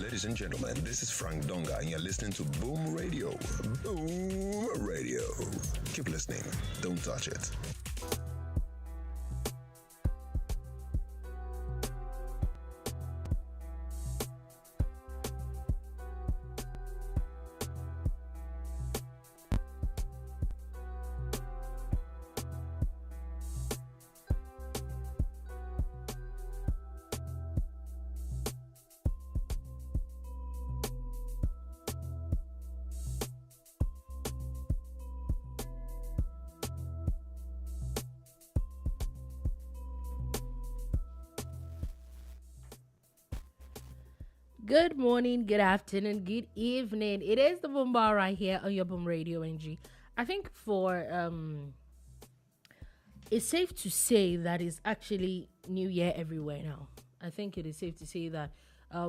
Ladies and gentlemen, this is Frank Donga, and you're listening to Boom Radio. Boom Radio. Keep listening. Don't touch it. Good morning, good afternoon, good evening. It is the Boom Bar right here on your Boom Radio NG. I think it's safe to say that it's actually New Year everywhere now. I think it is safe to say that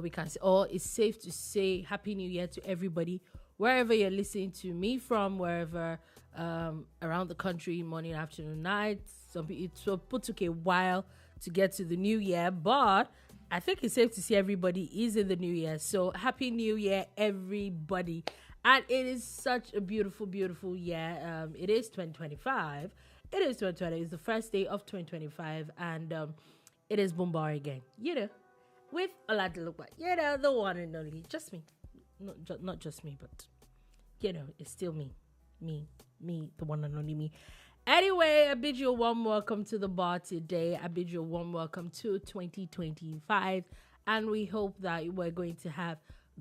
we can say, or it's safe to say Happy New Year to everybody, wherever you're listening to me from, wherever around the country, morning, afternoon, night. Some people it took a while to get to the New Year, but I think it's safe to say everybody is in the New Year. So Happy New Year, everybody. And it is such a beautiful, beautiful year. It is 2025. It is 2020. It's the first day of 2025. And it is Boom Bar again. With Lookman. The one and only. Just me. Not just me, but, it's still me. Me, the one and only me. Anyway, I bid you a warm welcome to the bar today. I bid you a warm welcome to 2025. And we hope that we're going to have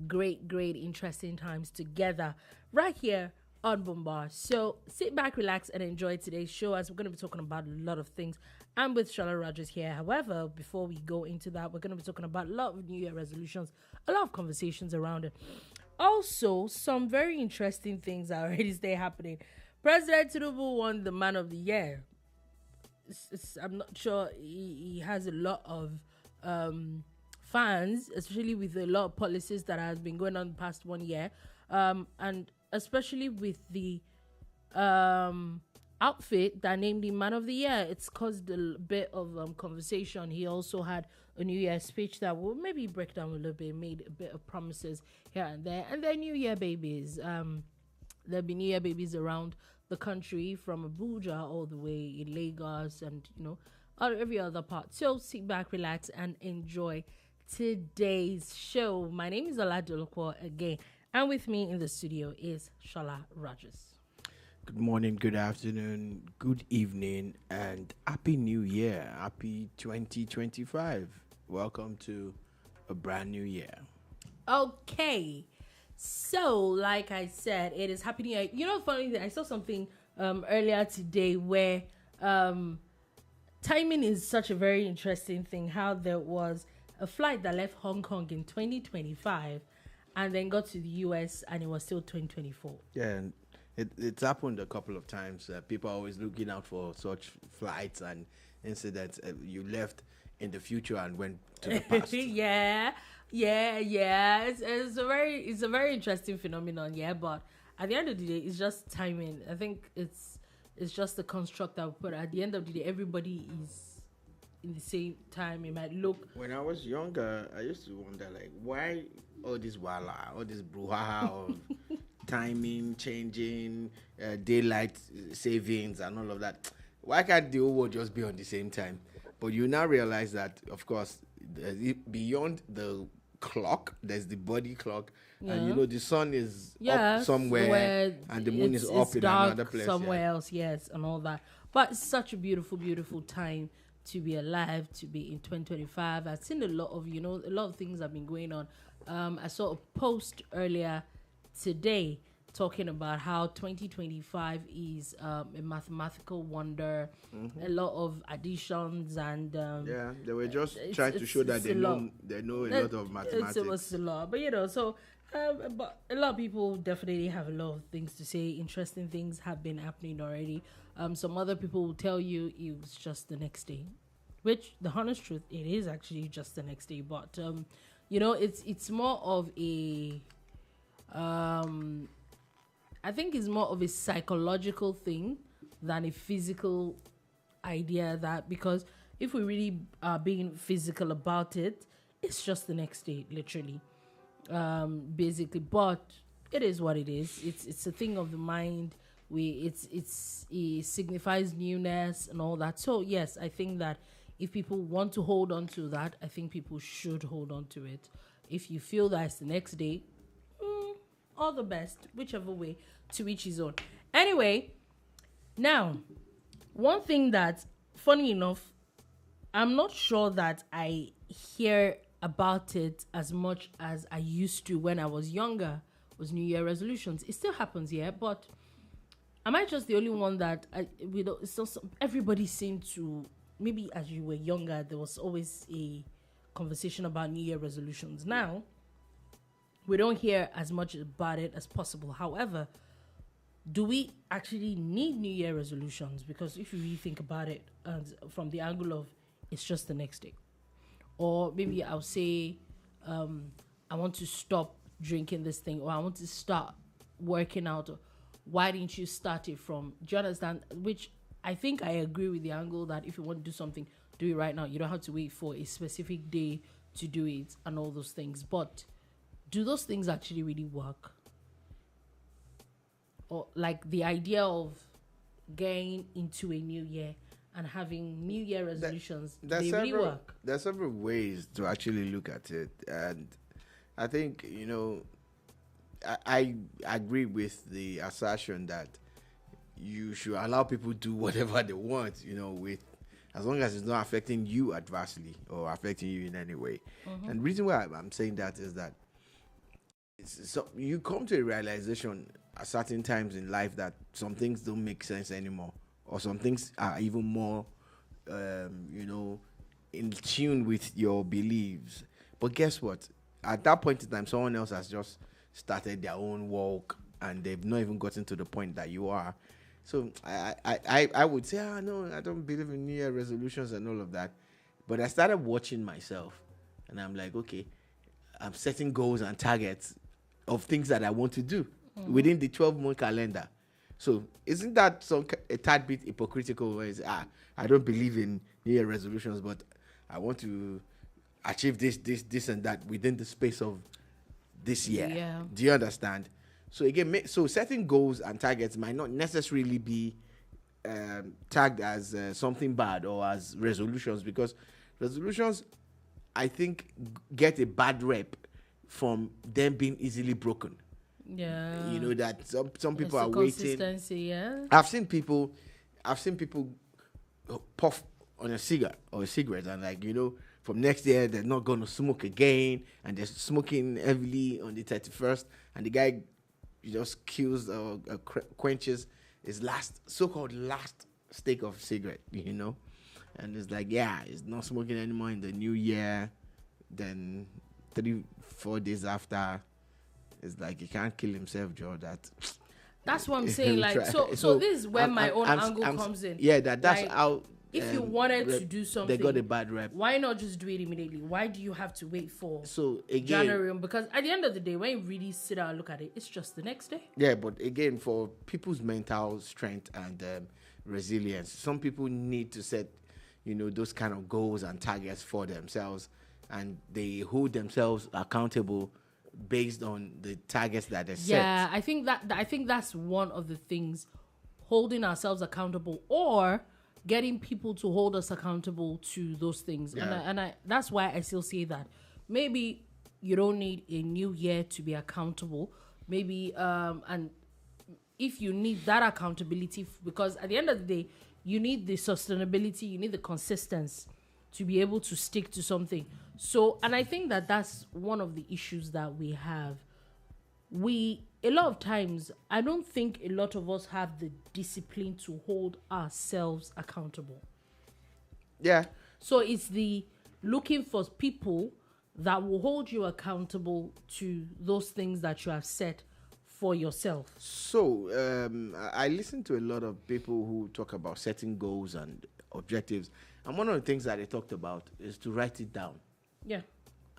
great, interesting times together right here on Boom Bar. So sit back, relax, and enjoy today's show as we're going to be talking about a lot of things. I'm with Sola Rogers here. However, before we go into that, we're going to be talking about a lot of New Year resolutions, a lot of conversations around it. Also, some very interesting things are already still happening. President Tinubu won the Man of the Year. I'm not sure he has a lot of fans, especially with a lot of policies that has been going on the past 1 year, and especially with the outfit that named him Man of the Year. It's caused a bit of conversation. He also had a New Year speech that will maybe break down a little bit, made a bit of promises here and there, and then New Year babies. There'll be New Year babies around the country, from Abuja all the way in Lagos and, every other part. So sit back, relax, and enjoy today's show. My name is Dolupo again, and with me in the studio is Sola Rogers. Good morning, good afternoon, good evening, and Happy New Year. Happy 2025. Welcome to a brand new year. Okay. So, like I said, it is Happy New Year. Funny that I saw something earlier today where timing is such a very interesting thing. How there was a flight that left Hong Kong in 2025 and then got to the US and it was still 2024. Yeah, and it's happened a couple of times. People are always looking out for such flights and incidents. You left in the future and went to the past. Yeah. It's a very interesting phenomenon. Yeah, but at the end of the day, it's just timing. I think it's just the construct that we put. At the end of the day, everybody is in the same time. It might look. When I was younger, I used to wonder why all this wala, all this brouhaha of timing changing, daylight savings, and all of that. Why can't the whole world just be on the same time? But you now realize that, of course, beyond the clock, there's the body clock, and the sun is up somewhere, and the moon is up in another place somewhere else, yes, and all that. But it's such a beautiful, beautiful time to be alive, to be in 2025. I've seen a lot of things have been going on. I saw a post earlier today talking about how 2025 is a mathematical wonder, a lot of additions and they were just trying to show that they know a lot of mathematics. It's a lot, but but a lot of people definitely have a lot of things to say. Interesting things have been happening already. Some other people will tell you it was just the next day, which the honest truth, it is actually just the next day. But it's more of a I think it's more of a psychological thing than a physical idea, that because if we really are being physical about it, it's just the next day, literally. basically. But it is what it is. It's a thing of the mind. It signifies newness and all that. So yes, I think that if people want to hold on to that, I think people should hold on to it. If you feel that it's the next day, all the best, whichever way, to each his own. Anyway, now, one thing that, funny enough, I'm not sure that I hear about it as much as I used to when I was younger, was New Year resolutions. It still happens, yeah, but am I just the only one that everybody seemed to, maybe as you were younger, there was always a conversation about New Year resolutions. Now, we don't hear as much about it as possible. However, do we actually need New Year resolutions? Because if you really think about it from the angle of it's just the next day. Or maybe I'll say, I want to stop drinking this thing, or I want to start working out. Or, why didn't you start it from? Do you understand? Which I think I agree with the angle that if you want to do something, do it right now. You don't have to wait for a specific day to do it and all those things. But do those things actually really work? Or like the idea of getting into a new year and having New Year resolutions, they really work? There's several ways to actually look at it. And I think, I agree with the assertion that you should allow people to do whatever they want, with as long as it's not affecting you adversely or affecting you in any way. Mm-hmm. And the reason why I'm saying that is that so you come to a realization at certain times in life that some things don't make sense anymore, or some things are even more, in tune with your beliefs. But guess what? At that point in time, someone else has just started their own walk, and they've not even gotten to the point that you are. So I would say, no, I don't believe in New Year resolutions and all of that. But I started watching myself, and I'm like, okay, I'm setting goals and targets of things that I want to do within the 12-month calendar. So isn't that a tad bit hypocritical? Where it's, I don't believe in New Year resolutions, but I want to achieve this, and that within the space of this year. Yeah. Do you understand? So again, so setting goals and targets might not necessarily be tagged as something bad or as resolutions, because resolutions, I think, get a bad rep from them being easily broken. Yeah. That some people are waiting. Yeah. I've seen people puff on a cigarette and from next year they're not going to smoke again, and they're smoking heavily on the 31st, and the guy just kills or quenches his so-called last stick of cigarette, and it's like, he's not smoking anymore in the new year. Then 3-4 days after, it's like he can't kill himself, Joe. That's what I'm saying. So this is where my own angle comes in. Yeah, that's how. If you wanted to do something, they got a bad rep. Why not just do it immediately? Why do you have to wait for January? Because at the end of the day, when you really sit down and look at it, it's just the next day. Yeah, but again, for people's mental strength and resilience, some people need to set, those kind of goals and targets for themselves, and they hold themselves accountable based on the targets that they set. Yeah, I think that's one of the things, holding ourselves accountable or getting people to hold us accountable to those things. Yeah. And that's why I still say that maybe you don't need a new year to be accountable. Maybe, and if you need that accountability, because at the end of the day, you need the sustainability, you need the consistency to be able to stick to something. So, and I think that's one of the issues that we have. A lot of times, I don't think a lot of us have the discipline to hold ourselves accountable. Yeah. So it's the looking for people that will hold you accountable to those things that you have set for yourself. So I listen to a lot of people who talk about setting goals and objectives. And one of the things that they talked about is to write it down. Yeah.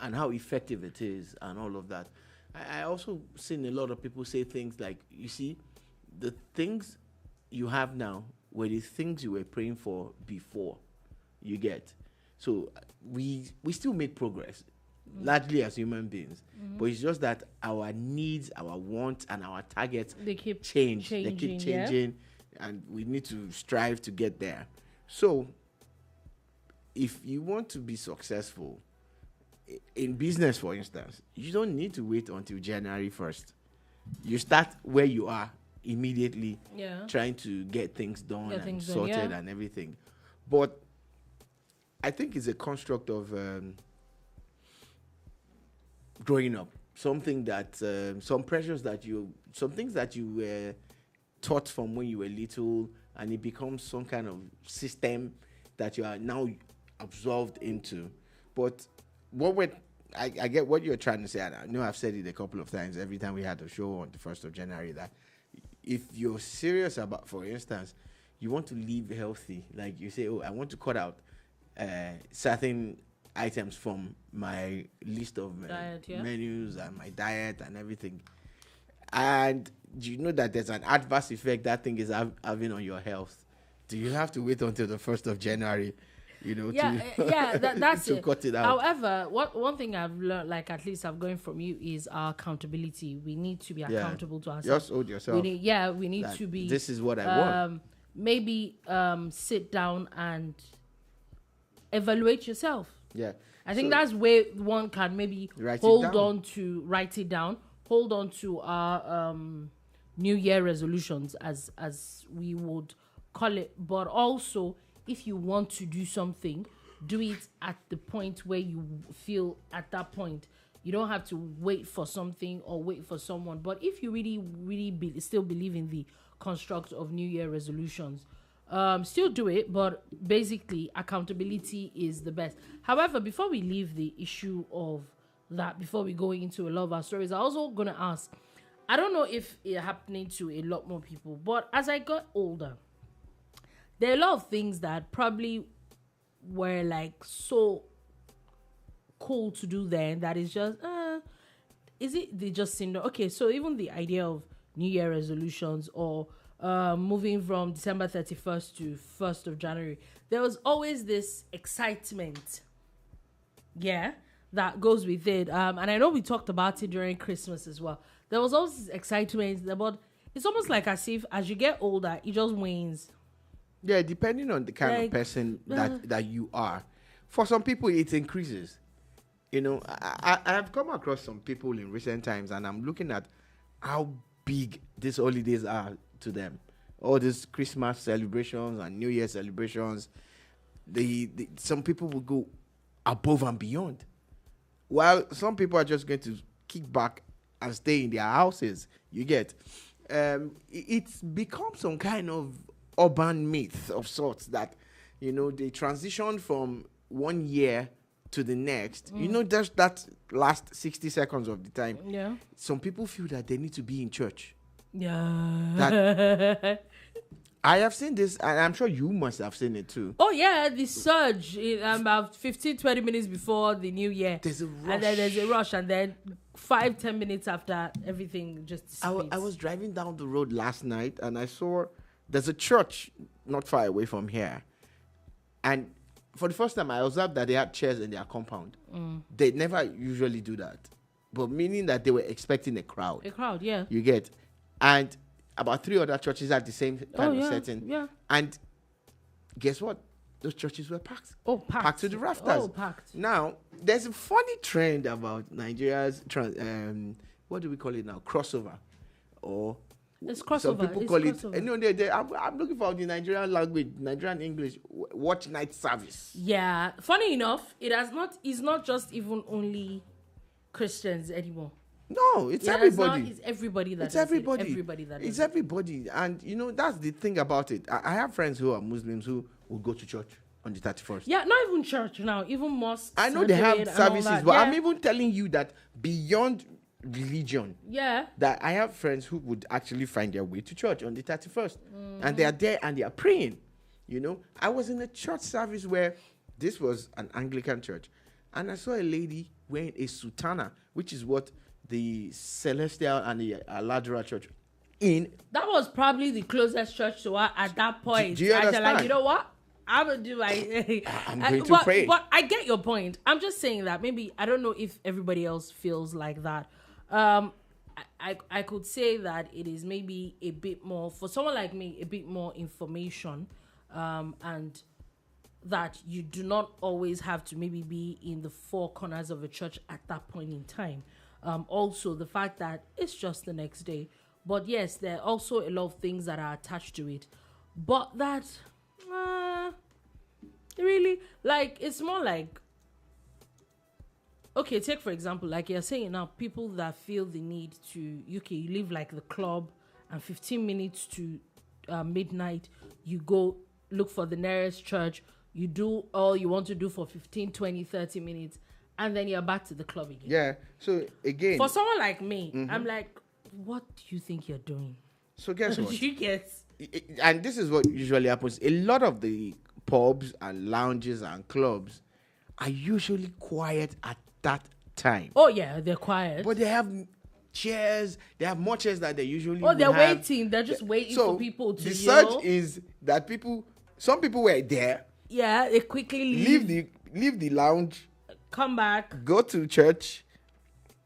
And how effective it is and all of that. I also seen a lot of people say things like, you see, the things you have now were the things you were praying for before, you get. So we still make progress. largely as human beings. But it's just that our needs, our wants, and our targets They keep change. They changing, keep yeah. changing, and we need to strive to get there. So, if you want to be successful in business, for instance, you don't need to wait until January 1st. You start where you are immediately, trying to get things done and sorted and everything. But I think it's a construct of growing up. Something that some pressures that some things that you were taught from when you were little, and it becomes some kind of system that you are now absorbed into. But I get what you're trying to say, and I know I've said it a couple of times every time we had a show on the 1st of January, that if you're serious about, for instance, you want to live healthy, like you say, oh, I want to cut out certain items from my list of menus and my diet and everything. And do you know that there's an adverse effect that thing is having on your health? Do you have to wait until the 1st of January, that's to it. cut it out? However, one thing I've learned, like at least I've going from you, is our accountability. We need to be accountable to ourselves. Just hold yourself. We need to be. This is what I want. Maybe sit down and evaluate yourself. Yeah. I think that's where one can maybe write it down, hold on to our New Year resolutions, as we would call it. But also, if you want to do something, do it at the point where you feel at that point. You don't have to wait for something or wait for someone. But if you really, really still believe in the construct of New Year resolutions, still do it. But basically, accountability is the best. However, before we leave the issue of that, before we go into a lot of our stories, I'm also going to ask, I don't know if it's happening to a lot more people, but as I got older, there are a lot of things that probably were like so cool to do then that is just, is it the just syndrome? Okay, so even the idea of New Year resolutions or moving from December 31st to 1st of January, there was always this excitement, that goes with it. And I know we talked about it during Christmas as well. There was always this excitement, but it's almost like as if as you get older, it just wanes. Yeah, depending on the kind of person that you are. For some people, it increases. I have come across some people in recent times, and I'm looking at how big these holidays are to them. All these Christmas celebrations and New Year celebrations. Some people will go above and beyond, while some people are just going to kick back and stay in their houses. You get, it's become some kind of urban myth of sorts that, they transition from one year to the next. Just that last 60 seconds of the time. Yeah. Some people feel that they need to be in church. Yeah. I have seen this, and I'm sure you must have seen it too. Oh, yeah, the surge in about 15-20 minutes before the new year. There's a rush. And then there's a rush, and then 5-10 minutes after, everything just dissipates. I was driving down the road last night, and I saw there's a church not far away from here. And for the first time, I observed that they had chairs in their compound. They never usually do that. But meaning that they were expecting a crowd. A crowd, yeah. You get. And about 3 other churches had the same kind of setting. Yeah. And guess what? Those churches were packed. Oh, packed. Packed to the rafters. Oh, packed. Now, there's a funny trend about Nigeria's, what do we call it now? Crossover. Or it's crossover. some people it's call crossover. it, I'm looking for the Nigerian language, Nigerian English, watch night service. Yeah. Funny enough, it's not just even only Christians anymore. No, it's everybody. It's everybody that it's everybody. Everybody that it's everybody. And, that's the thing about it. I have friends who are Muslims who will go to church on the 31st. Yeah, not even church now, even mosques. I know they have services, but yeah. I'm even telling you that beyond religion, that I have friends who would actually find their way to church on the 31st. And they are there and they are praying. I was in a church service where this was an Anglican church, and I saw a lady wearing a sutana, which is what the Celestial and the Lateral Church that was probably the closest church to her at that point. Do you understand? Like, you know what? I'm gonna do my. I'm going to pray. But I get your point. I'm just saying that maybe I don't know if everybody else feels like that. I could say that it is maybe a bit more for someone like me, a bit more information, and that you do not always have to maybe be in the four corners of a church at that point in time. Also, the fact that it's just the next day. But yes, there are also a lot of things that are attached to it. But that, really, like, it's more like, okay, take for example, like you're saying now, people that feel the need to, you leave like the club and 15 minutes to midnight, you go look for the nearest church, you do all you want to do for 15, 20, 30 minutes, and then you're back to the club again. Yeah, so again. For someone like me, I'm like, what do you think you're doing? So guess what? You get. And this is what usually happens. A lot of the pubs and lounges and clubs are usually quiet at that time. Oh yeah, they're quiet. But they have chairs. They have more chairs than they usually. Oh, they're have. waiting. They're just waiting for people to. The search is that some people were there. Yeah, they quickly leave the lounge, come back, go to church.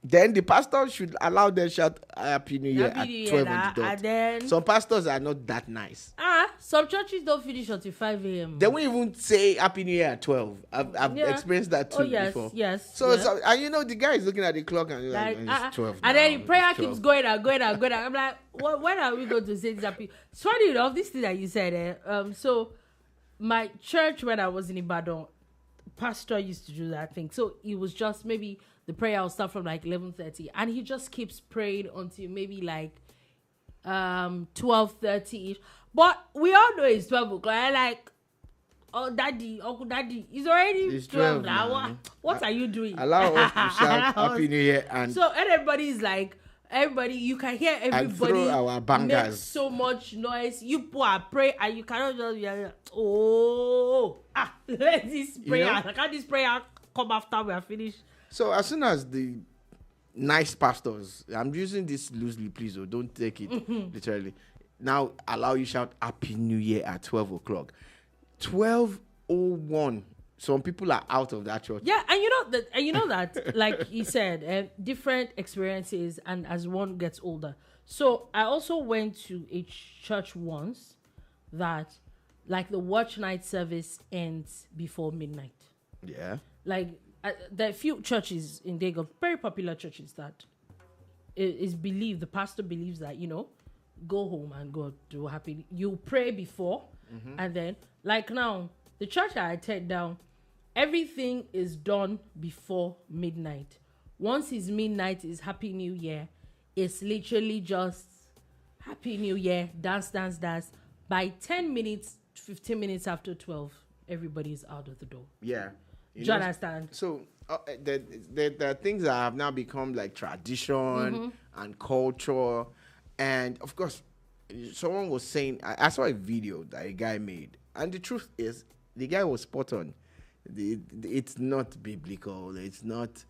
Then the pastor should allow them shout Happy New Year at 12 on the dot. And then some pastors are not that nice. Some churches don't finish until 5 a.m. They won't even say Happy New Year at 12. I've experienced that too before. Yes. So and the guy is looking at the clock and he's like it's 12 and now, then the prayer keeps going out. I'm like, when are we going to say this happy? It's funny enough, this thing that you said. So my church when I was in Ibadan, pastor used to do that thing. So it was just maybe the prayer will start from like 11:30, and he just keeps praying until maybe like 12:30ish. But we all know it's 12 o'clock. I'm like, oh daddy, uncle daddy, it's already 12 now. What are you doing? Allow us to shout Happy New Year, and so everybody's like, you can hear everybody and throw our bangers. Make so much noise. You people are praying and you cannot just let this prayer. Can't this prayer come after we are finished? So as soon as the nice pastors, I'm using this loosely, please, don't take it literally. Now allow you shout Happy New Year at 12 o'clock. 12:01. Some people are out of that church. Yeah, and you know that, like he said, different experiences, and as one gets older. So I also went to a church once that, like, the watch night service ends before midnight. Yeah. Like, there are few churches in Dago, very popular churches, that it is believed, the pastor believes that, go home and go do happy. You pray before, and then, like now, the church that I take down, everything is done before midnight. Once it's midnight, it's Happy New Year. It's literally just Happy New Year, dance. By 10 minutes, 15 minutes after 12, everybody's out of the door. Yeah. Do you understand? So there are things that have now become like tradition and culture. And of course, someone was saying, I saw a video that a guy made. And the truth is, the guy was spot on. It's not biblical. It's not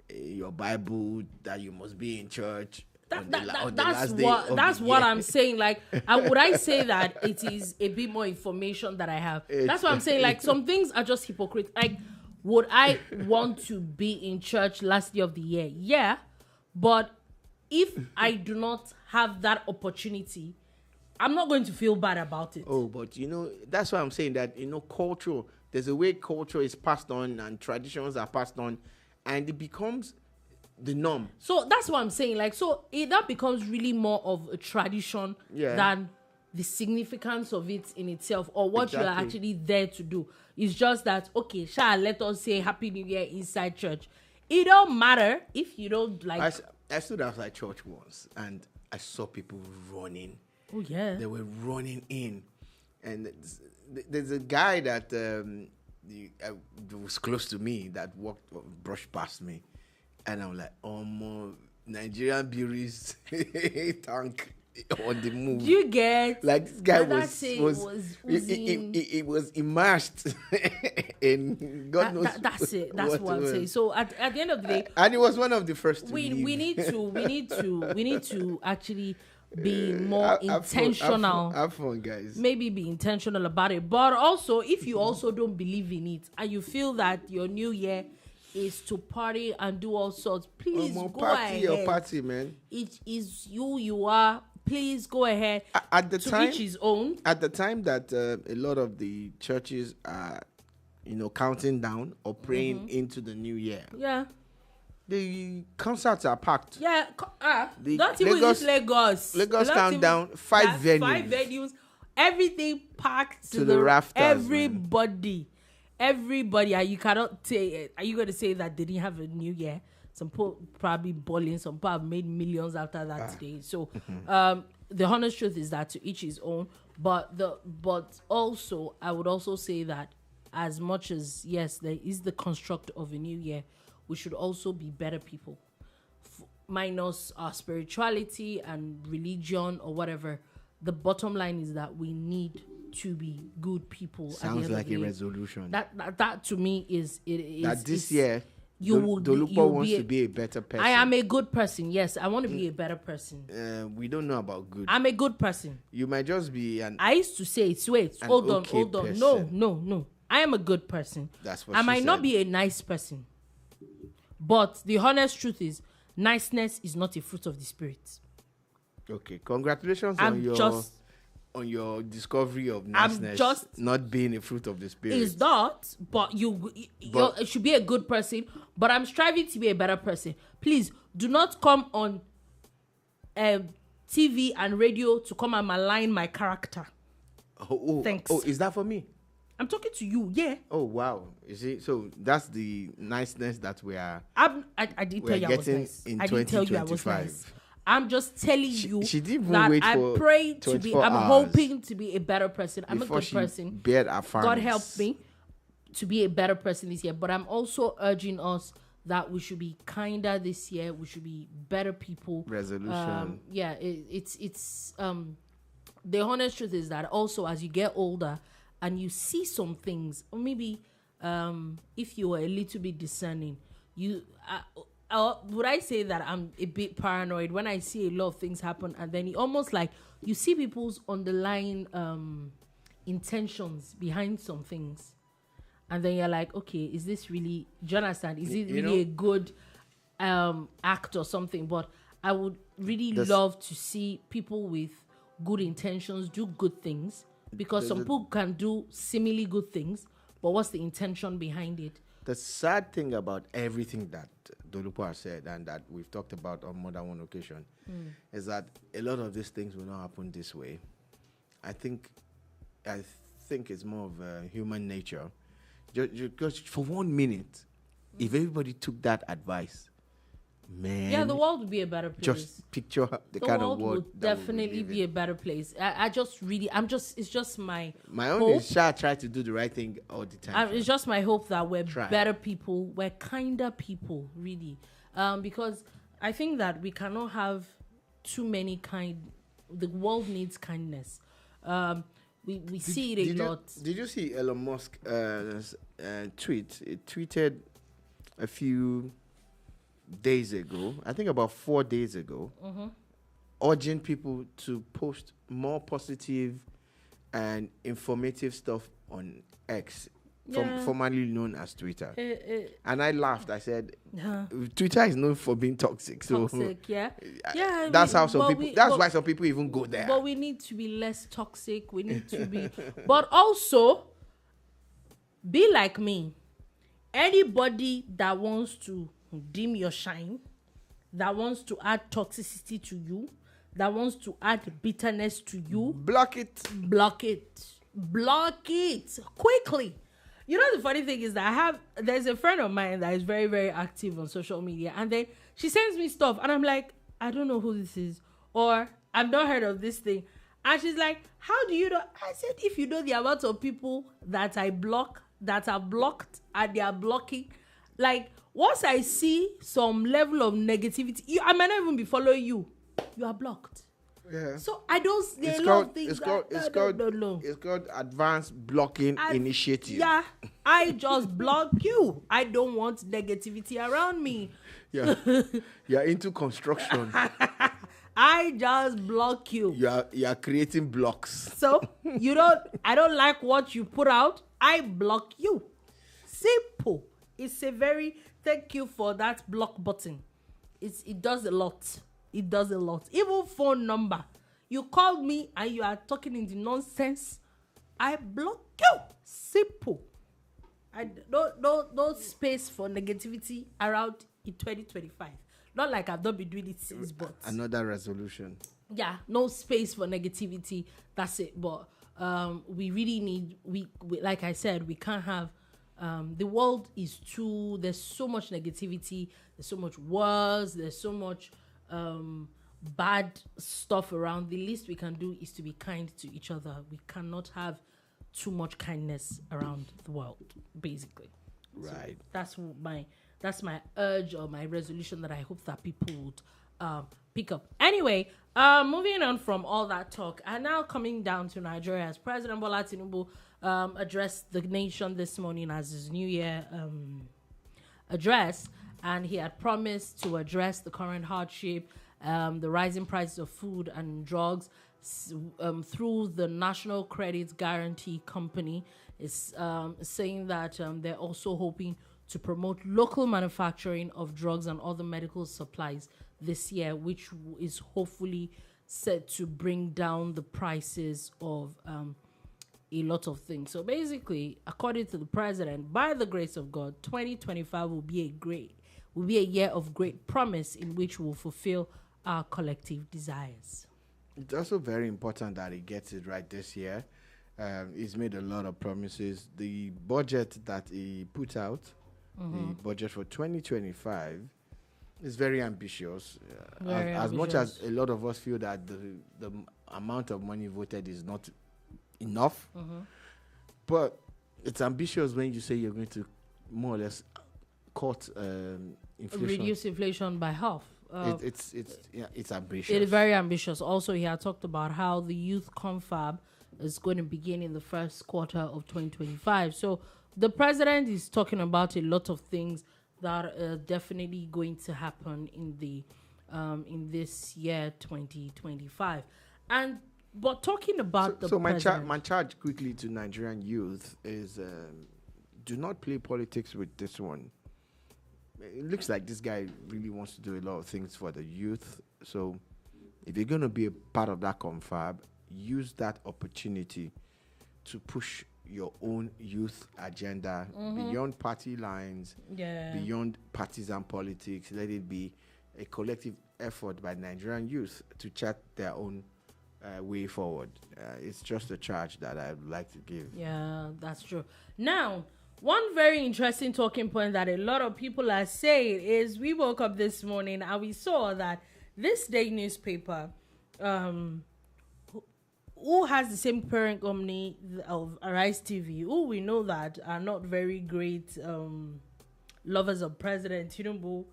your Bible that you must be in church. That's what I'm saying. Like, would I say that it is a bit more information that I have? That's what I'm saying. Like, some things are just hypocrite. Like, would I want to be in church last day of the year? Yeah, but if I do not have that opportunity, I'm not going to feel bad about it. Oh, but that's why I'm saying that culture. There's a way culture is passed on and traditions are passed on, and it becomes the norm. So that's what I'm saying. Like, so that becomes really more of a tradition than the significance of it in itself, or what you are actually there to do. It's just that, okay, let us say Happy New Year inside church. It don't matter if you don't like. I stood outside church once and I saw people running. Oh yeah, they were running in, and there's a guy that was close to me that brushed past me, and I'm like, Nigerian beauties tank on the move. You get like this guy was was immersed in God knows. That's it. That's what I'm saying. So at the end of the day, and it was one of the first. We need to actually be more intentional. Have fun, guys. Maybe be intentional about it. But also, if you also don't believe in it and you feel that your new year is to party and do all sorts, please go ahead. Your party, man. It is you are. Please go ahead. At the to time, each his own. At the time that a lot of the churches are, counting down or praying into the new year. Yeah. The concerts are packed. Yeah. Not even Lagos, Lagos. Lagos countdown, 5 venues. 5 venues. Everything packed to the rafters. Everybody. And you cannot say, are you going to say that they didn't have a new year? Some people probably balling, some people have made millions after that today. So the honest truth is that to each his own. But also, I would also say that as much as, yes, there is the construct of a new year, we should also be better people. Minus our spirituality and religion or whatever. The bottom line is that we need to be good people. Sounds like a resolution. That to me is that this year Dolupo wants to be a better person. I am a good person. Yes, I want to be a better person. We don't know about good. I'm a good person. You might just be an. I used to say it. Wait, hold on. Person. No. I am a good person. That's what I she might said. not be a nice person, but the honest truth is, niceness is not a fruit of the spirit. Okay, congratulations on your discovery of niceness not being a fruit of the spirit. It's not, but you should be a good person. But I'm striving to be a better person. Please do not come on TV and radio to come and malign my character. Thanks. Oh, is that for me? I'm talking to you, yeah. Oh, wow. You see, so that's the niceness that we are. I didn't tell you I was nice. I didn't tell you I was nice. I'm just telling you she didn't even that wait I for pray to be. I'm hoping to be a better person. I'm a good person. God help me to be a better person this year. But I'm also urging us that we should be kinder this year. We should be better people. Resolution. It's the honest truth is that also as you get older and you see some things, or maybe if you were a little bit discerning, would I say that I'm a bit paranoid when I see a lot of things happen, and then almost like you see people's underlying intentions behind some things, and then you're like, okay, is this really, do you understand? Is it really a good act or something? But I would really love to see people with good intentions do good things, because some people can do seemingly good things, but what's the intention behind it? The sad thing about everything that Dolupo has said and that we've talked about on more than one occasion is that a lot of these things will not happen this way. I think it's more of human nature. Just for 1 minute, if everybody took that advice, man. Yeah, the world would be a better place. Just picture the kind of world would definitely be a better place. It's just my own hope. is try to do the right thing all the time. It's just my hope that we're better people, we're kinder people, really. Because I think that we cannot have too many the world needs kindness. We see it a lot. Did you see Elon Musk tweet? It tweeted a few days ago, I think about 4 days ago, urging people to post more positive and informative stuff on X, formerly known as Twitter. And I laughed. I said, Twitter is known for being toxic. So that's why some people even go there. But we need to be less toxic. We need to be, but also be like me. Anybody that wants to dim your shine, that wants to add toxicity to you, that wants to add bitterness to you, block it quickly. You know, the funny thing is that there's a friend of mine that is very, very active on social media, and then she sends me stuff and I'm like, I don't know who this is, or I've not heard of this thing, and she's like, how do you know? I said, if you know the amount of people that I block, that are blocked and they are blocking, like, once I see some level of negativity, I might not even be following you. You are blocked. Yeah. So I don't. It's called advanced blocking initiative. Yeah. I just block you. I don't want negativity around me. Yeah. You're into construction. I just block you. You are creating blocks. So I don't like what you put out. I block you. Simple. It's a very, thank you for that block button. It does a lot. It does a lot. Even phone number. You called me and you are talking in the nonsense. I block you. Simple. I no space for negativity around in 2025. Not like I've not been doing it since, but another resolution. Yeah, no space for negativity. That's it. But we really need we like I said, we can't have the world is too. There's so much negativity. There's so much wars. There's so much bad stuff around. The least we can do is to be kind to each other. We cannot have too much kindness around the world, basically. Right. So that's my urge or my resolution that I hope that people would pick up. Anyway, moving on from all that talk, and now coming down to Nigeria, as President Bola Tinubu addressed the nation this morning as his New Year address, and he had promised to address the current hardship, the rising prices of food and drugs through the National Credit Guarantee Company. Is saying that they're also hoping to promote local manufacturing of drugs and other medical supplies this year, which is hopefully set to bring down the prices of a lot of things. So basically, according to the president, by the grace of God, 2025 will be a year of great promise in which we'll fulfill our collective desires. It's also very important that he gets it right this year. He's made a lot of promises. The budget that he put out, the budget for 2025, is very ambitious. As much as a lot of us feel that the amount of money voted is not enough, but it's ambitious when you say you're going to more or less cut inflation. Reduce inflation by half. It's ambitious. It is very ambitious. Also, he had talked about how the youth confab is going to begin in the first quarter of 2025. So the president is talking about a lot of things that are definitely going to happen in this year 2025. But talking about my charge quickly to Nigerian youth is do not play politics with this one. It looks like this guy really wants to do a lot of things for the youth. So if you're going to be a part of that confab, use that opportunity to push your own youth agenda beyond party lines, beyond partisan politics. Let it be a collective effort by Nigerian youth to chart their own way forward. It's just a charge that I'd like to give. Yeah, that's true. Now, one very interesting talking point that a lot of people are saying is we woke up this morning and we saw that this day newspaper, who has the same parent company of Arise TV, who we know that are not very great lovers of President Tinubu,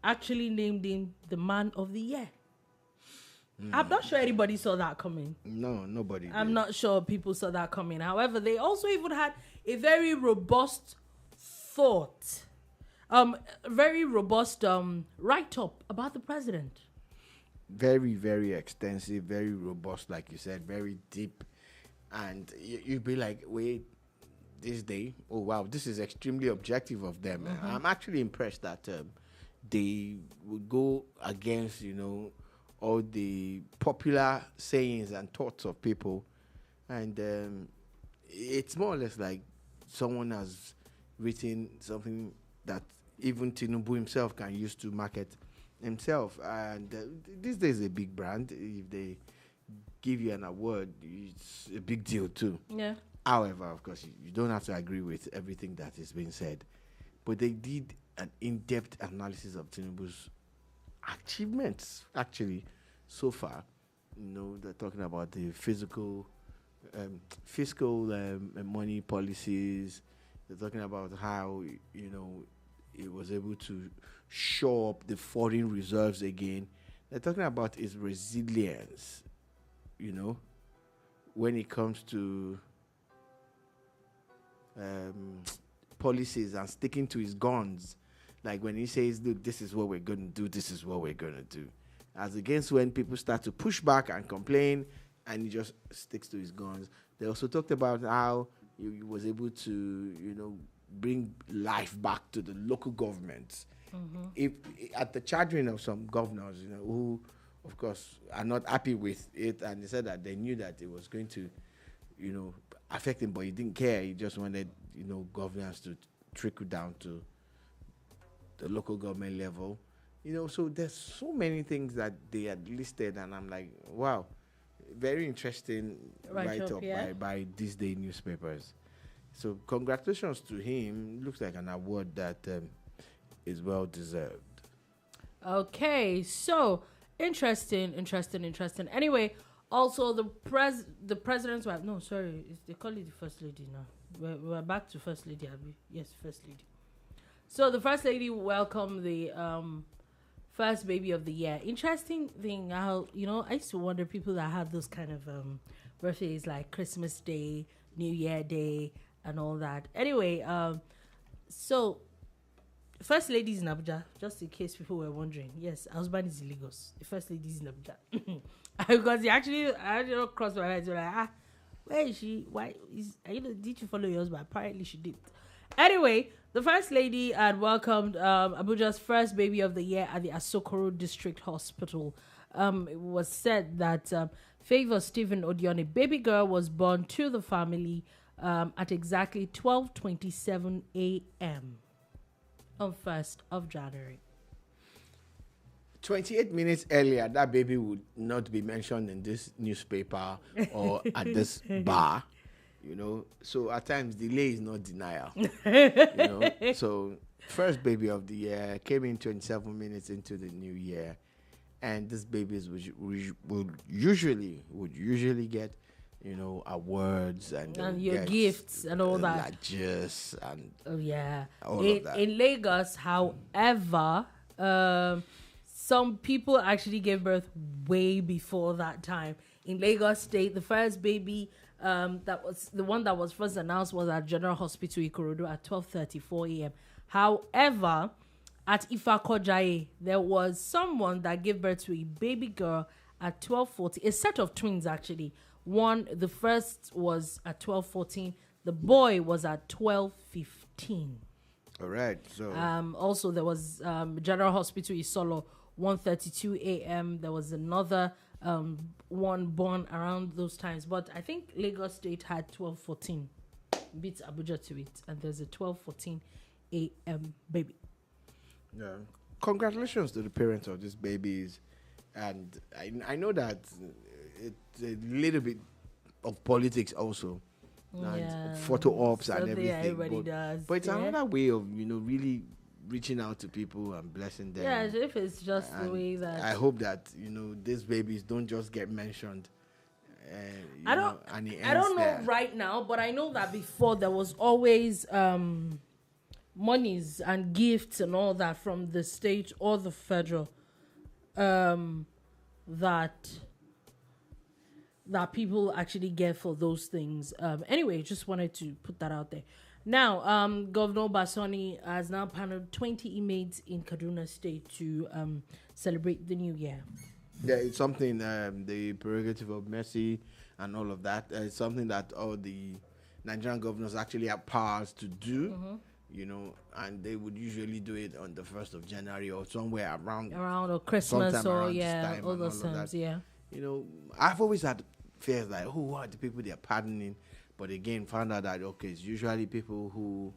actually named him the Man of the Year. I'm not sure anybody saw that coming. No, nobody I'm did. not sure people saw that coming. However, they also even had a very robust thought, very robust write-up about the president. Very, very extensive, very robust, like you said, very deep. And you'd be like, wait, this day, oh, wow, this is extremely objective of them. I'm actually impressed that they would go against, all the popular sayings and thoughts of people. And it's more or less like someone has written something that even Tinubu himself can use to market himself. And these days, a big brand, if they give you an award, it's a big deal too. Yeah. However, of course, you don't have to agree with everything that is being said. But they did an in-depth analysis of Tinubu's achievements, actually, so far. They're talking about the fiscal money policies. They're talking about how, it was able to shore up the foreign reserves again. They're talking about his resilience, when it comes to policies and sticking to his guns. Like when he says, look, this is what we're going to do, this is what we're going to do. as against when people start to push back and complain, and he just sticks to his guns. They also talked about how he was able to, bring life back to the local governments. If at the charging of some governors, who, of course, are not happy with it, and they said that they knew that it was going to, affect him, but he didn't care. He just wanted, governance to trickle down to the local government level. So there's so many things that they had listed, and I'm like, wow, very interesting write-up by these day newspapers. So congratulations to him. Looks like an award that is well deserved. Okay, so interesting. Anyway, also the president's wife. No, sorry, they call it the first lady now. We're back to first lady, Abby. Yes, first lady. So the first lady welcomed the first baby of the year. Interesting thing, how I used to wonder people that have those kind of birthdays like Christmas Day, New Year Day, and all that. Anyway, so first lady is in Abuja, just in case people were wondering. Yes, her husband is in Lagos. The first lady is in Abuja. Because I crossed my mind. Like, where is she? Why did you follow your husband? Apparently she did. Anyway, the first lady had welcomed Abuja's first baby of the year at the Asokoro District Hospital. It was said that Favor Stephen Odione, baby girl, was born to the family at exactly 12:27 a.m. on 1st of January. 28 minutes earlier, that baby would not be mentioned in this newspaper or at this bar. So at times delay is not denial. So first baby of the year came in 27 minutes into the new year, and these babies would usually get awards and your gifts and all that, badges and all of that. In Lagos, however, some people actually gave birth way before that time. In Lagos State, the first baby. That was the one that was first announced was at General Hospital Ikorodu at 12:34 a.m. However, at Ifakojaye, there was someone that gave birth to a baby girl at 12:40. A set of twins, actually. The first was at 12:14. The boy was at 12:15. All right. So also there was General Hospital Sola 1:32 a.m. There was another one born around those times, but I think Lagos State had 12:14, beats Abuja to it, and there's a 12:14 a.m. baby. Yeah, congratulations to the parents of these babies, and I know that it's a little bit of politics also, and photo ops and everything. Everybody does, but it's another way of really reaching out to people and blessing them. Yeah, if it's just the way that I hope that these babies don't just get mentioned. I don't know right now, but I know that before there was always monies and gifts and all that from the state or the federal that people actually get for those things. Anyway, just wanted to put that out there. Now, Governor Basoni has now paneled 20 inmates in Kaduna State to celebrate the new year. Yeah, it's something, the prerogative of mercy and all of that. It's something that all the Nigerian governors actually have powers to do, and they would usually do it on the 1st of January or somewhere around or Christmas or all those times, I've always had fears like, who are the people they're pardoning? But again, found out that, it's usually people who,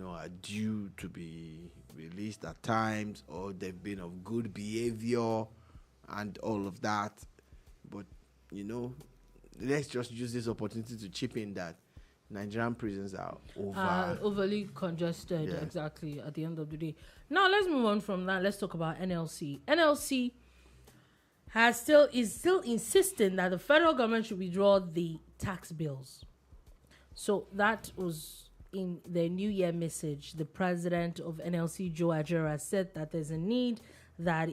are due to be released at times, or they've been of good behavior and all of that. But, let's just use this opportunity to chip in that Nigerian prisons are overly congested, exactly, at the end of the day. Now, let's move on from that. Let's talk about NLC. NLC is still insisting that the federal government should withdraw the tax bills. So that was in the New Year message. The president of NLC, Joe Ajera, said that there's a need that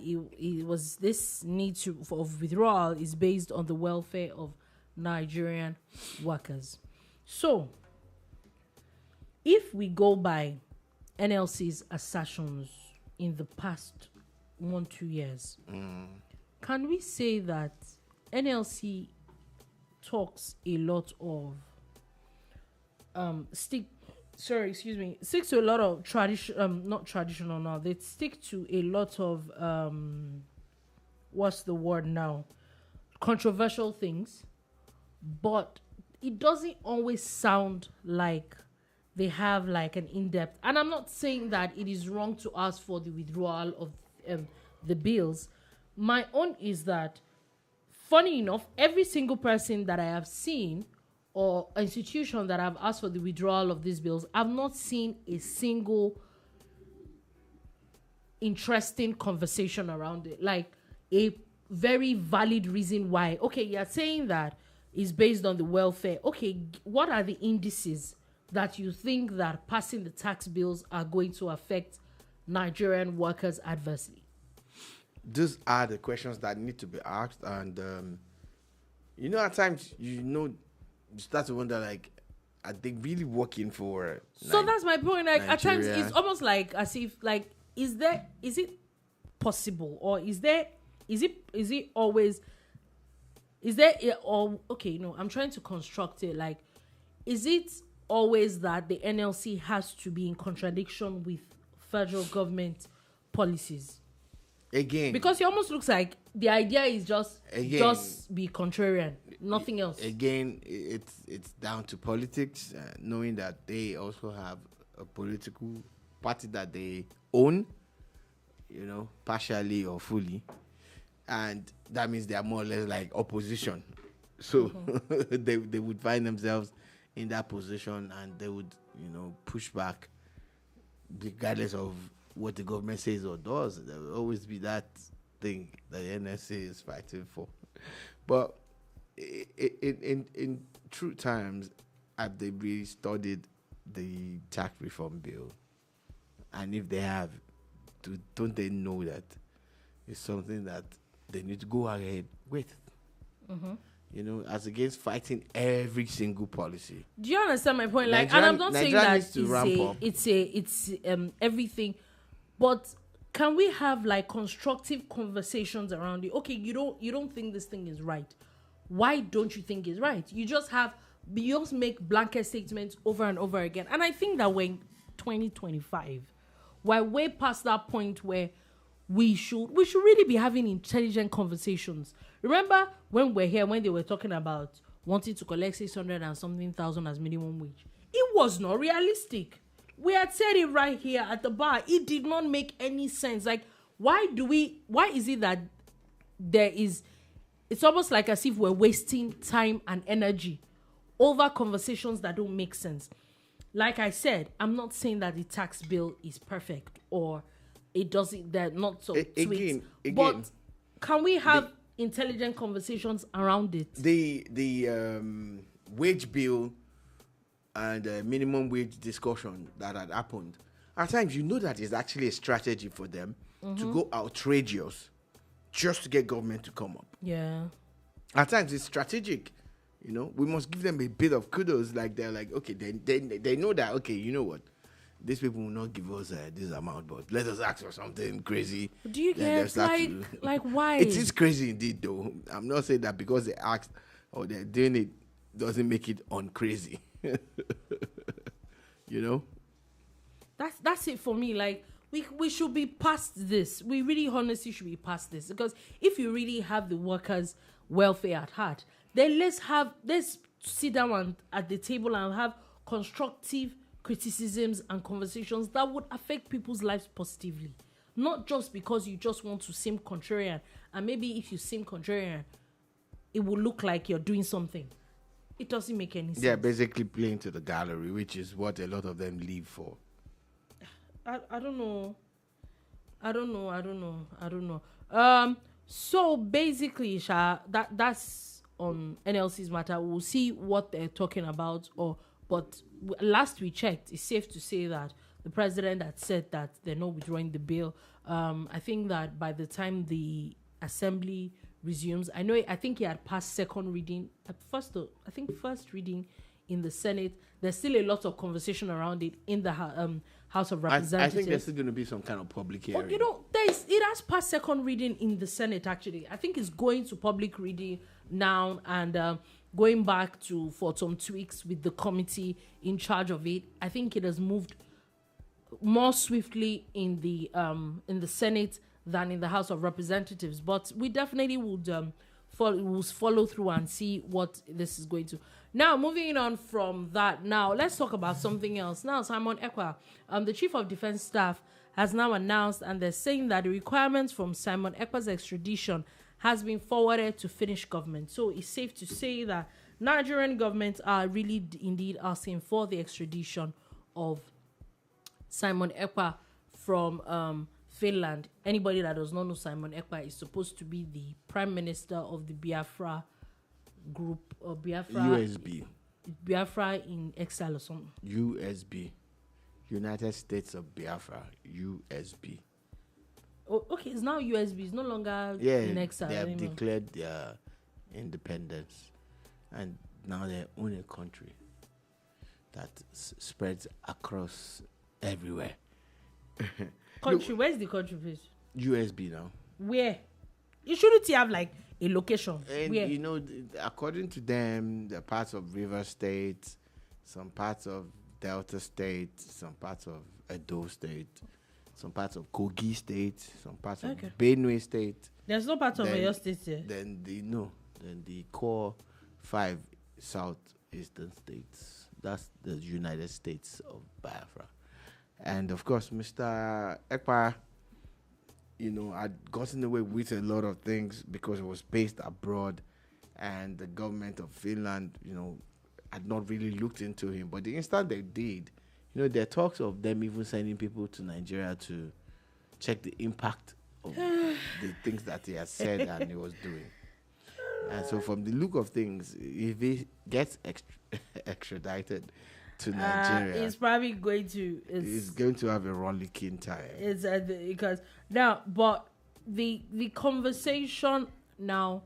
this need of withdrawal is based on the welfare of Nigerian workers. So, if we go by NLC's assertions in the past 1-2 years, can we say that NLC talks a lot of sticks to a lot of not traditional now. They stick to a lot of what's the word now? Controversial things, but it doesn't always sound like they have like an in-depth. And I'm not saying that it is wrong to ask for the withdrawal of the bills. My own is that, funny enough, every single person that I have seen or institution that I've asked for the withdrawal of these bills, I've not seen a single interesting conversation around it. Like a very valid reason why. Okay, you're saying that is based on the welfare. Okay, what are the indices that you think that passing the tax bills are going to affect Nigerian workers adversely? These are the questions that need to be asked, and at times you start to wonder, like, are they really working for? So that's my point. Like, at times Nigeria? it's almost like as if, like, is it possible, or is it always? Is there or okay? No, I'm trying to construct it. Like, is it always that the NLC has to be in contradiction with federal government policies? Again, Because it almost looks like the idea is just be contrarian, nothing else. again, it's down to politics, knowing that they also have a political party that they own, partially or fully, and that means they are more or less like opposition. So they would find themselves in that position, and they would push back regardless of what the government says or does. There will always be that thing that the NSA is fighting for. But in true times, have they really studied the tax reform bill? And if they have, don't they know that it's something that they need to go ahead with? As against fighting every single policy. Do you understand my point? Like, and I'm not saying that it's everything, but can we have like constructive conversations around it? Okay, you don't think this thing is right. Why don't you think it's right? You just make blanket statements over and over again. And I think that we're in 2025, we're way past that point where we should really be having intelligent conversations. Remember when we're here, when they were talking about wanting to collect 600 and something thousand as minimum wage? It was not realistic. We had said it right here at the bar. It did not make any sense. Like, why is it that it's almost like as if we're wasting time and energy over conversations that don't make sense. Like I said, I'm not saying that the tax bill is perfect or it doesn't, they're not so tweaks. But can we have intelligent conversations around it? The wage bill and minimum wage discussion that had happened, at times that is actually a strategy for them to go outrageous just to get government to come up. Yeah. At times it's strategic. We must give them a bit of kudos. Like, they're like, okay, they know that, okay, you know what? These people will not give us this amount, but let us ask for something crazy. Do you get like why? It is crazy indeed, though. I'm not saying that because they asked or they're doing it doesn't make it uncrazy. That's it for me. Like, we should be past this. We really honestly should be past this, because if you really have the workers' welfare at heart, then let's sit down at the table and have constructive criticisms and conversations that would affect people's lives positively. Not just because you just want to seem contrarian, and maybe if you seem contrarian, it will look like you're doing something. It doesn't make any sense. Yeah, basically playing to the gallery, which is what a lot of them live for. I don't know. So basically, Sha, that's on NLC's matter. We'll see what they're talking about. But last we checked, it's safe to say that the president had said that they're not withdrawing the bill. I think that by the time the assembly resumes, I think he had passed second reading. First reading, in the Senate. There's still a lot of conversation around it in the House of Representatives. I think there's still going to be some kind of public hearing. But it has passed second reading in the Senate. Actually, I think it's going to public reading now and going back for some tweaks with the committee in charge of it. I think it has moved more swiftly in the Senate than in the House of Representatives. But we definitely would follow through and see what this is going to. Now, moving on from that, now let's talk about something else. Now, Simon Ekpa, the Chief of Defense Staff, has now announced, and they're saying that the requirements from Simon Ekpa's extradition has been forwarded to Finnish government. So it's safe to say that Nigerian government are really indeed asking for the extradition of Simon Ekpa from Finland. Anybody that does not know Simon Ekpa is supposed to be the Prime Minister of the Biafra group, or Biafra in exile or something. USB. United States of Biafra. USB. Oh, okay, it's now USB. It's no longer in exile. They have anymore. declared their independence, and now they own a country that spreads across everywhere. Country? Where's the country, please? USB now. Where? You shouldn't have like a location. And Where? you know, according to them, the parts of River State, some parts of Delta State, some parts of Edo State, some parts of Kogi State, some parts of Benue State. There's no part of your state here. Then the core 5 southeastern states. That's the United States of Biafra. And of course, Mr. Ekpa, had gotten away with a lot of things because it was based abroad, and the government of Finland, had not really looked into him. But the instant they did, there are talks of them even sending people to Nigeria to check the impact of the things that he has said and he was doing. And so from the look of things, if he gets extradited to Nigeria, it's probably going to. He's going to have a rollicking time. It's because now, but the conversation now.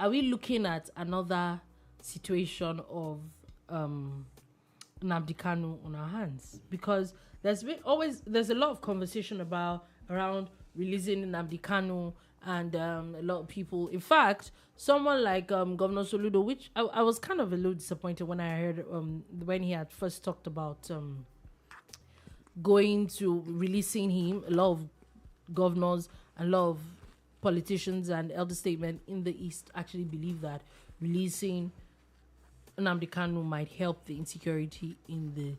Are we looking at another situation of Nnamdi Kanu on our hands? Because there's a lot of conversation around releasing Nnamdi Kanu, and a lot of people. In fact, someone like Governor Soludo, which I was kind of a little disappointed when I heard when he had first talked about going to releasing him. A lot of governors and a lot of politicians and elder statesmen in the East actually believe that releasing Nnamdi Kanu might help the insecurity in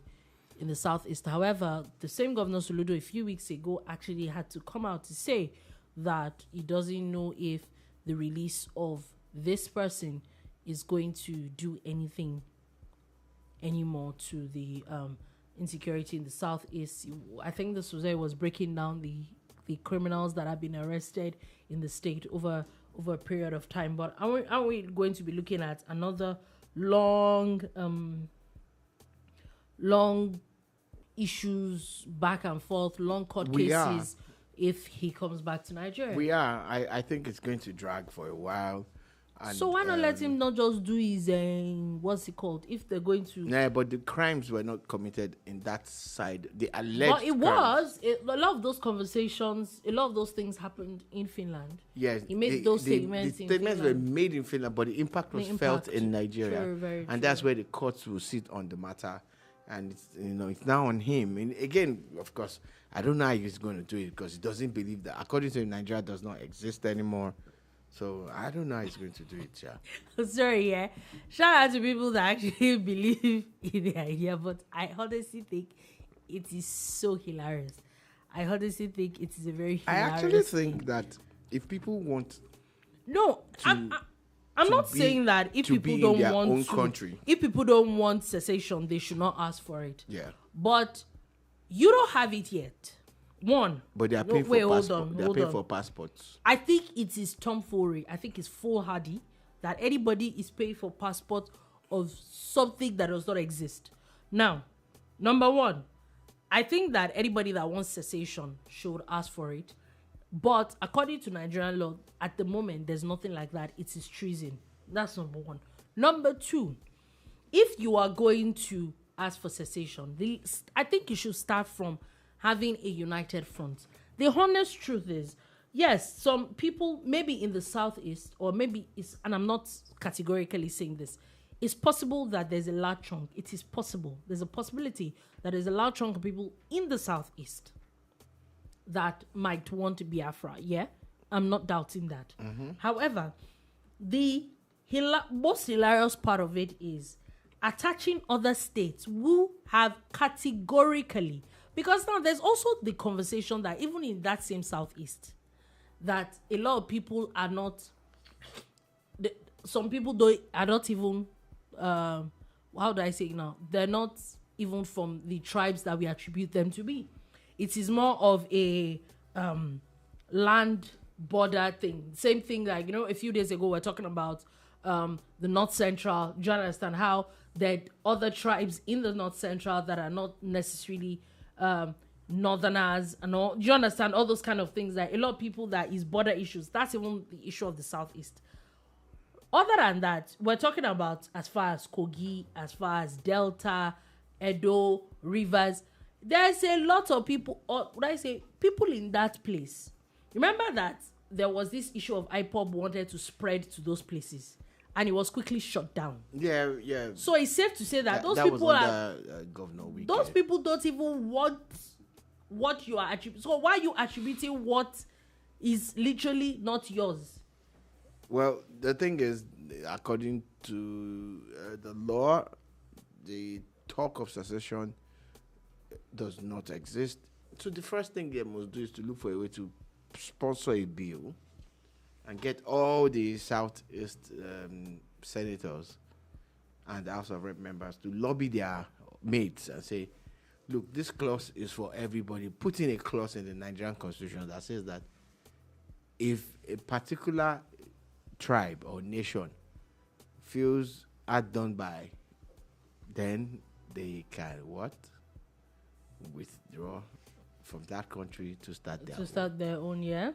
the Southeast. However, the same Governor Soludo a few weeks ago actually had to come out to say that he doesn't know if the release of this person is going to do anything anymore to the insecurity in the Southeast. I think this was breaking down the criminals that have been arrested in the state over a period of time. But are we going to be looking at another long issues back and forth, long court cases if he comes back to Nigeria? We are. I think it's going to drag for a while. And, so why not let him not just do his what's it called? If they're going to, but the crimes were not committed in that side. The alleged. But it crimes. A lot of those conversations, a lot of those things happened in Finland. Yes, he made those statements. The statements were made in Finland, but the impact was felt in Nigeria, very and that's where the courts will sit on the matter. And it's now on him. And again, of course, I don't know how he's going to do it because he doesn't believe that, according to him, Nigeria does not exist anymore. So I don't know how he's going to do it, yeah. Sorry, yeah. Shout out to people that actually believe in the idea, but I honestly think it is so hilarious. I honestly think it is a very hilarious. I actually think that if people want, I'm not saying that if people don't want country, if people don't want cessation, they should not ask for it. Yeah. But you don't have it yet. One. But they are paying for passports. I think it is tomfoolery. I think it's foolhardy that anybody is paying for passport of something that does not exist. Now, number one, I think that anybody that wants cessation should ask for it. But according to Nigerian law, at the moment, there's nothing like that. It is treason. That's number one. Number two, if you are going to ask for cessation, I think you should start from having a united front. The honest truth is, yes, some people maybe in the southeast, or maybe it's, and I'm not categorically saying this, it's possible that there's a large chunk. It is possible. There's a possibility that there's a large chunk of people in the southeast that might want to be Biafra. Yeah, I'm not doubting that. However, the most hilarious part of it is attaching other states who have categorically, because now there's also the conversation that even in that same southeast, that a lot of people are not, some people are not even, how do I say it now? They're not even from the tribes that we attribute them to be. It is more of a land border thing. Same thing like, a few days ago, we're talking about the North Central. Do you understand how that other tribes in the North Central that are not necessarily Northerners and all? Do you understand all those kind of things? That a lot of people that is border issues. That's even the issue of the Southeast. Other than that, we're talking about as far as Kogi, as far as Delta, Edo, Rivers. There's a lot of people, or would I say people in that place. Remember that there was this issue of IPOB wanted to spread to those places, and it was quickly shut down. Yeah, yeah. So it's safe to say that those people are Governor Wike. Those people don't even want what you are attributing. So why are you attributing what is literally not yours? Well, the thing is, according to the law, the talk of secession does not exist. So the first thing they must do is to look for a way to sponsor a bill and get all the Southeast senators and House of Rep members to lobby their mates and say, look, this clause is for everybody. Put in a clause in the Nigerian constitution that says that if a particular tribe or nation feels outdone by, then they can what? Withdraw from that country to start their own. Yeah.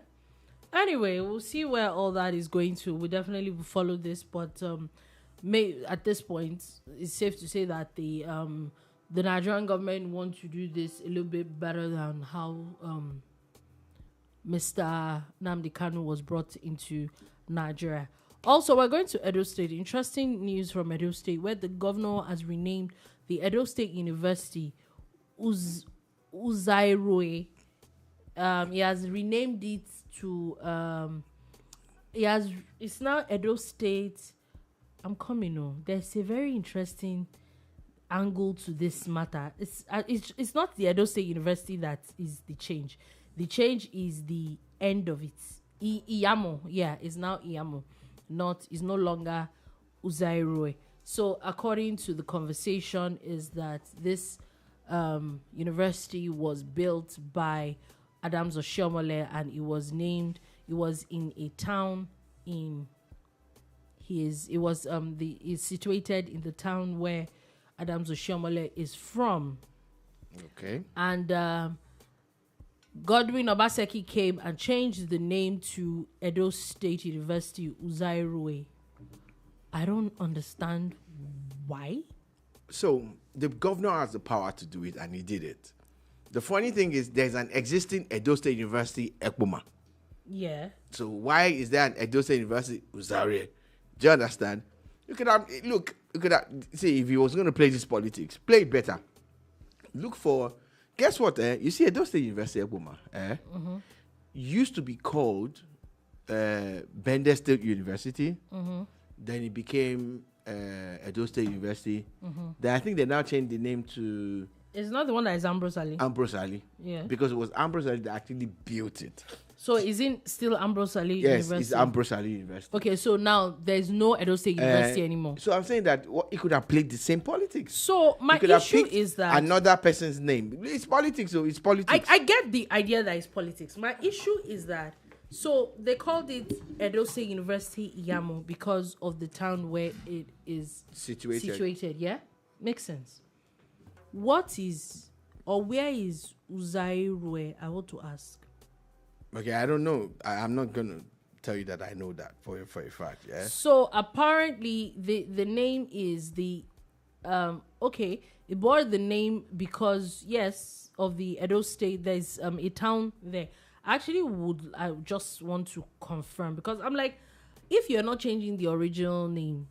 Anyway, we'll see where all that is going to. We definitely will follow this, but at this point, it's safe to say that the Nigerian government wants to do this a little bit better than how Mr. Nnamdi Kanu was brought into Nigeria. Also, we're going to Edo State. Interesting news from Edo State, where the governor has renamed the Edo State University Uzairoe. He has renamed it to it's now Edo State. I'm coming on. There's a very interesting angle to this matter. It's not the Edo State University that is the change. The change is the end of it. Iyamo, it's now Iyamo. Is no longer Uzairoe. So according to the conversation, is that this university was built by Adams Oshiomhole, and it was in a town is situated in the town where Adams Oshiomhole is from. Okay. And Godwin Obaseki came and changed the name to Edo State University Uzairoe. I don't understand why. So the governor has the power to do it, and he did it. The funny thing is, there's an existing Edo State University, Ekpa. Yeah. So why is there an Edo State University, Uzairoe? Do you understand? You could have see, if he was going to play this politics, play it better. Look for, guess what? You see, Edo State University, Ekpa, used to be called Bende State University. Then it became Edo State University. Then I think they now changed the name to... It's not the one that is Ambrose Ali. Ambrose Ali. Yeah. Because it was Ambrose Ali that actually built it. So is it still Ambrose Ali University? Yes, it's Ambrose Ali University. Okay, so now there's no Edo State University anymore. So I'm saying that he could have played the same politics. So my issue is that... another person's name. It's politics, so it's politics. I get the idea that it's politics. My issue is that... So they called it Edo State University Iyamo because of the town where it is situated. Yeah, makes sense. What is, or where is Uzairoe? I want to ask. Okay, I don't know. I'm not gonna tell you that I know that for a fact. Yeah. So apparently the name is the okay, it bore the name because, yes, of the Edo State. There's a town there. I just want to confirm, because I'm like, if you're not changing the original name,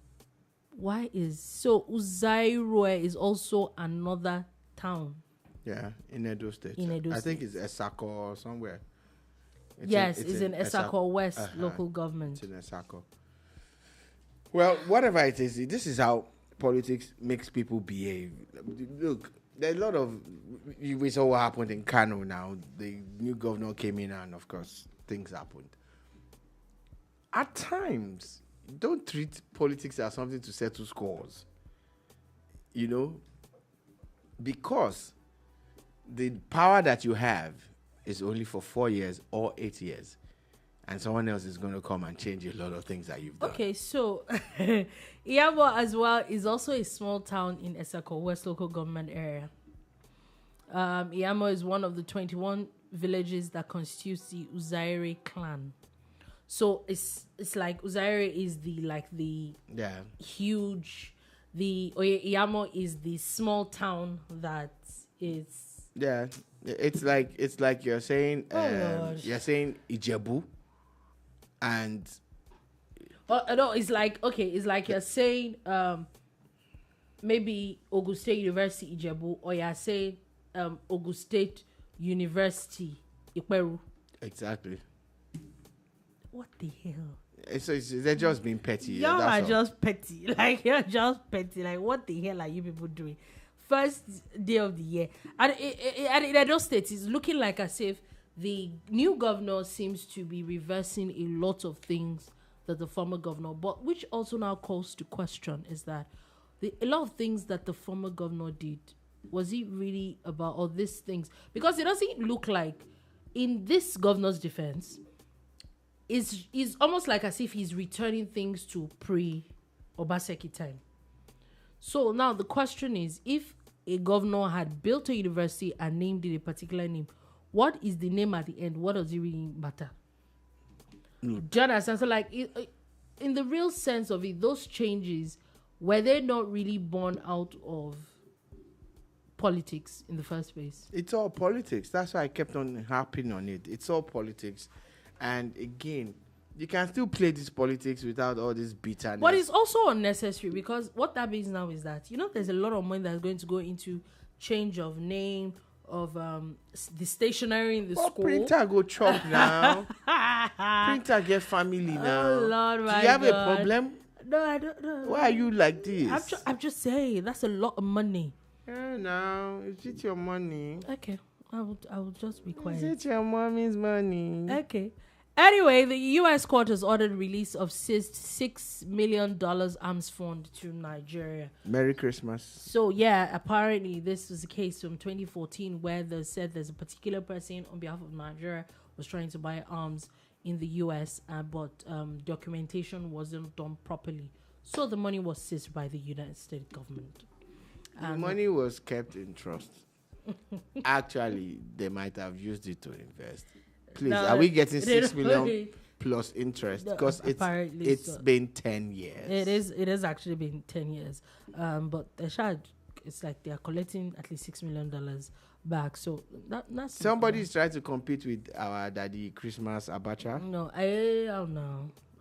why is so Uzairoe is also another town? Yeah, in Edo State. I think it's Esako or somewhere. It's in Esako West local government. It's in Esako. Well, whatever it is, this is how politics makes people behave. Look, there's a lot of... We saw what happened in Kano now. The new governor came in and, of course, things happened. At times, don't treat politics as something to settle scores. You know? Because the power that you have is only for 4 years or 8 years. And someone else is going to come and change a lot of things that you've done. Okay, so Iyabo as well is also a small town in Esako West local government area. Iyamo is one of the 21 villages that constitutes the Uzaire clan. So it's like Uzaire is the huge, Iyamo is the small town that is. Yeah, it's like you're saying Ijebu, and no, it's like you're saying maybe Ogun State University Ijebu, or you're saying Ogun State University Ekpa. Exactly. What the hell? They're just being petty. Y'all are just petty. Like, you're just petty. Like, what the hell are you people doing? First day of the year. And in Edo State, it's looking like as if the new governor seems to be reversing a lot of things that the former governor, but which also now calls to question is that a lot of things that the former governor did, was it really about all these things? Because it doesn't look like, in this governor's defense, is almost like as if he's returning things to pre-Obaseki time. So now the question is, if a governor had built a university and named it a particular name, what is the name at the end? What does it really matter? Do you understand? So like, in the real sense of it, those changes, were they not really born out of politics in the first place? It's all politics. That's why I kept on harping on it. It's all politics. And again, you can still play this politics without all this bitterness. But it's also unnecessary, because what that means now is that, there's a lot of money that's going to go into change of name, of the stationery in the school. Printer go chop now. Printer get family now. Oh, Lord, my Do you have God. a problem? No, I don't know. Why are you like this? I'm just saying, that's a lot of money. No, is it your money? Okay, I will just be quiet. Is it your mommy's money? Okay. Anyway, the U.S. court has ordered release of seized $6 million arms fund to Nigeria. Merry Christmas. So, yeah, apparently this was a case from 2014 where they said there's a particular person on behalf of Nigeria was trying to buy arms in the U.S., but documentation wasn't done properly. So the money was seized by the United States government. The money was kept in trust. Actually, they might have used it to invest. Please, are we getting 6 million plus interest? Because it's been 10 years. It has actually been 10 years. But it's like they are collecting at least $6 million back. So that's somebody's trying to compete with our daddy Christmas Abacha. No,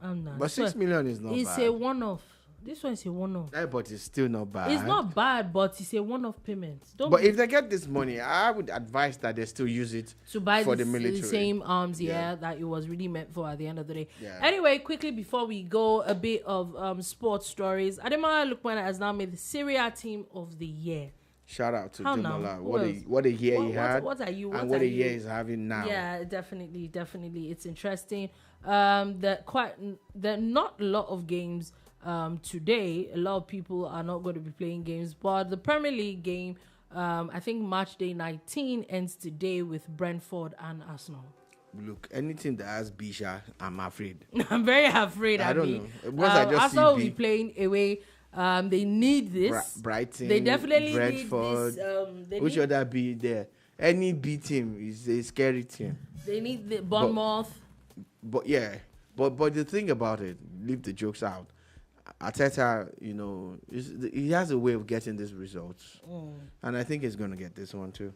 I'm not. But 6 million is not bad. It's a one-off. This one is a one-off. Yeah, but it's still not bad. It's not bad, but it's a one-off payment. If they get this money, I would advise that they still use it to buy for the military. The same arms, that it was really meant for at the end of the day. Yeah. Anyway, quickly before we go, a bit of sports stories. Ademola Lookman has now made the Serie team of the year. Shout out to How Ademola. now? What a year he had. What are you? And what a year he's having now. Yeah, definitely. It's interesting. There are not a lot of games today. A lot of people are not going to be playing games, but the Premier League game, I think March day 19 ends today with Brentford and Arsenal. Look, anything that has Bisha, I'm afraid. I'm very afraid. I don't know. Once I just Arsenal will see be playing away. They need this. Brighton. They definitely Brentford. need this. Which other B there? Any B team is a scary team. They need the Bournemouth. But the thing about it, leave the jokes out. Arteta, he has a way of getting these results, and I think he's going to get this one too.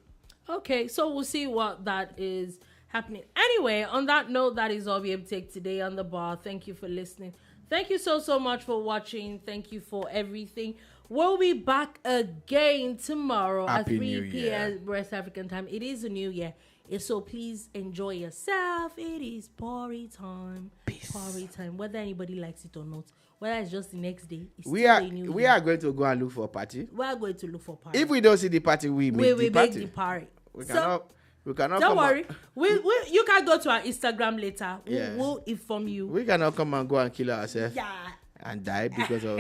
Okay, so we'll see what that is happening. Anyway, on that note, that is all we have to take today on the bar. Thank you for listening. Thank you so much for watching. Thank you for everything. We'll be back again tomorrow Happy at 3 New Year. p.m. West African time. It is a new year. So please enjoy yourself. It is party time. Peace. Party time. Whether anybody likes it or not. Whether it's just the next day. It's We still are a new we year. are going to go and look for a party. We are going to look for party. If we don't see the party, we make the make party. the party. We So, cannot. don't come worry. out- You can go to our Instagram later. Yeah. We'll inform you. We cannot come and go and kill ourselves Yeah. and die because of.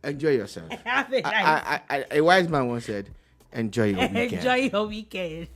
Enjoy yourself. Have a nice A wise man once said, "Enjoy your weekend." Enjoy your weekend.